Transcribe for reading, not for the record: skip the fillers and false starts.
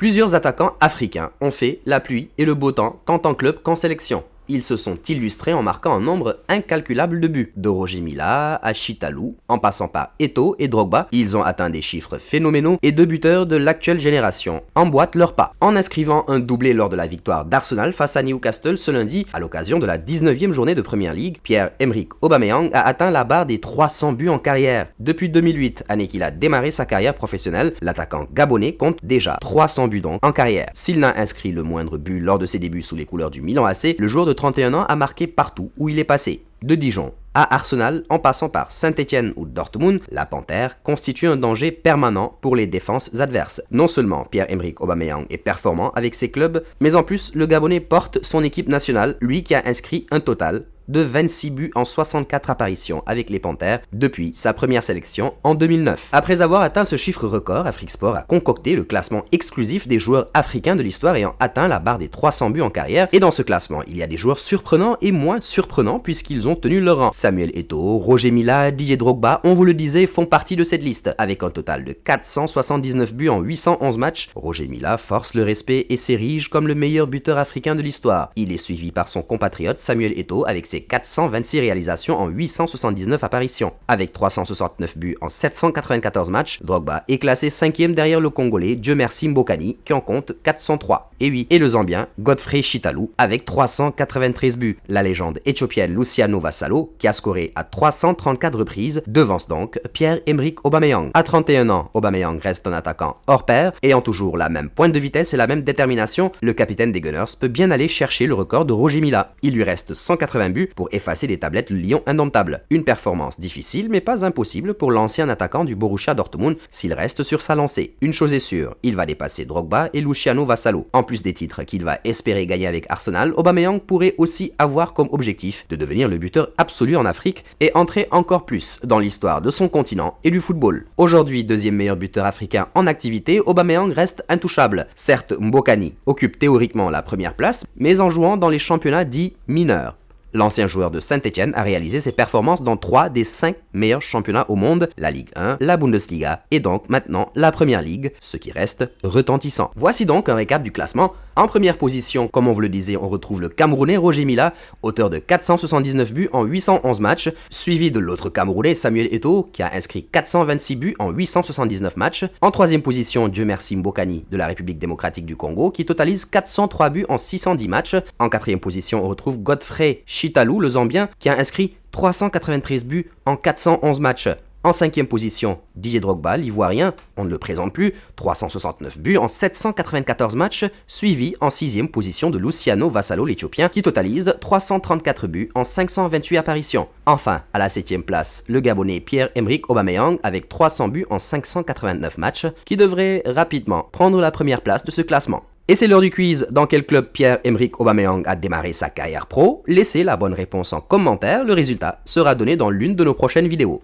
Plusieurs attaquants africains ont fait la pluie et le beau temps tant en club qu'en sélection. Ils se sont illustrés en marquant un nombre incalculable de buts. De Roger Mila à Chitalou, en passant par Eto'o et Drogba, ils ont atteint des chiffres phénoménaux et deux buteurs de l'actuelle génération emboîtent leur pas. En inscrivant un doublé lors de la victoire d'Arsenal face à Newcastle ce lundi, à l'occasion de la 19e journée de Premier League, Pierre-Emerick Aubameyang a atteint la barre des 300 buts en carrière. Depuis 2008, année qu'il a démarré sa carrière professionnelle, l'attaquant gabonais compte déjà 300 buts donc en carrière. S'il n'a inscrit le moindre but lors de ses débuts sous les couleurs du Milan AC, le joueur de 31 ans a marqué partout où il est passé. De Dijon à Arsenal, en passant par Saint-Étienne ou Dortmund, la Panthère constitue un danger permanent pour les défenses adverses. Non seulement Pierre-Emerick Aubameyang est performant avec ses clubs, mais en plus le Gabonais porte son équipe nationale, lui qui a inscrit un total de 26 buts en 64 apparitions avec les Panthères depuis sa première sélection en 2009. Après avoir atteint ce chiffre record, Afrique-Sport a concocté le classement exclusif des joueurs africains de l'histoire ayant atteint la barre des 300 buts en carrière, et dans ce classement, il y a des joueurs surprenants et moins surprenants puisqu'ils ont tenu leur rang. Samuel Eto'o, Roger Mila, Didier Drogba, on vous le disait, font partie de cette liste. Avec un total de 479 buts en 811 matchs, Roger Mila force le respect et s'érige comme le meilleur buteur africain de l'histoire. Il est suivi par son compatriote Samuel Eto'o avec ses 426 réalisations en 879 apparitions. Avec 369 buts en 794 matchs, Drogba est classé 5e derrière le Congolais Dieumerci Mbokani qui en compte 403. Et le Zambien Godfrey Chitalou avec 393 buts. La légende éthiopienne Luciano Vassallo, qui a scoré à 334 reprises, devance donc Pierre-Emerick Aubameyang. À 31 ans, Aubameyang reste un attaquant hors pair, ayant toujours la même pointe de vitesse et la même détermination. Le capitaine des Gunners peut bien aller chercher le record de Roger Mila. Il lui reste 180 buts pour effacer des tablettes le lion indomptable. Une performance difficile mais pas impossible pour l'ancien attaquant du Borussia Dortmund s'il reste sur sa lancée. Une chose est sûre, il va dépasser Drogba et Luciano Vassallo. En plus des titres qu'il va espérer gagner avec Arsenal, Aubameyang pourrait aussi avoir comme objectif de devenir le buteur absolu en Afrique et entrer encore plus dans l'histoire de son continent et du football. Aujourd'hui, deuxième meilleur buteur africain en activité, Aubameyang reste intouchable. Certes, Mbokani occupe théoriquement la première place, mais en jouant dans les championnats dits mineurs. L'ancien joueur de Saint-Étienne a réalisé ses performances dans 3 des 5 meilleurs championnats au monde, la Ligue 1, la Bundesliga et donc maintenant la Première Ligue, ce qui reste retentissant. Voici donc un récap du classement. En première position, comme on vous le disait, on retrouve le Camerounais Roger Mila, auteur de 479 buts en 811 matchs, suivi de l'autre Camerounais Samuel Eto'o, qui a inscrit 426 buts en 879 matchs. En troisième position, Dieumerci Mbokani de la République démocratique du Congo, qui totalise 403 buts en 610 matchs. En quatrième position, on retrouve Godfrey Chitalou, le Zambien, qui a inscrit 393 buts en 411 matchs. En cinquième position, Didier Drogba, l'Ivoirien, on ne le présente plus, 369 buts en 794 matchs, suivi en sixième position de Luciano Vassallo, l'Éthiopien, qui totalise 334 buts en 528 apparitions. Enfin, à la septième place, le Gabonais Pierre-Emerick Aubameyang avec 300 buts en 589 matchs, qui devrait rapidement prendre la première place de ce classement. Et c'est l'heure du quiz. Dans quel club Pierre-Emerick Aubameyang a démarré sa carrière pro? Laissez la bonne réponse en commentaire, le résultat sera donné dans l'une de nos prochaines vidéos.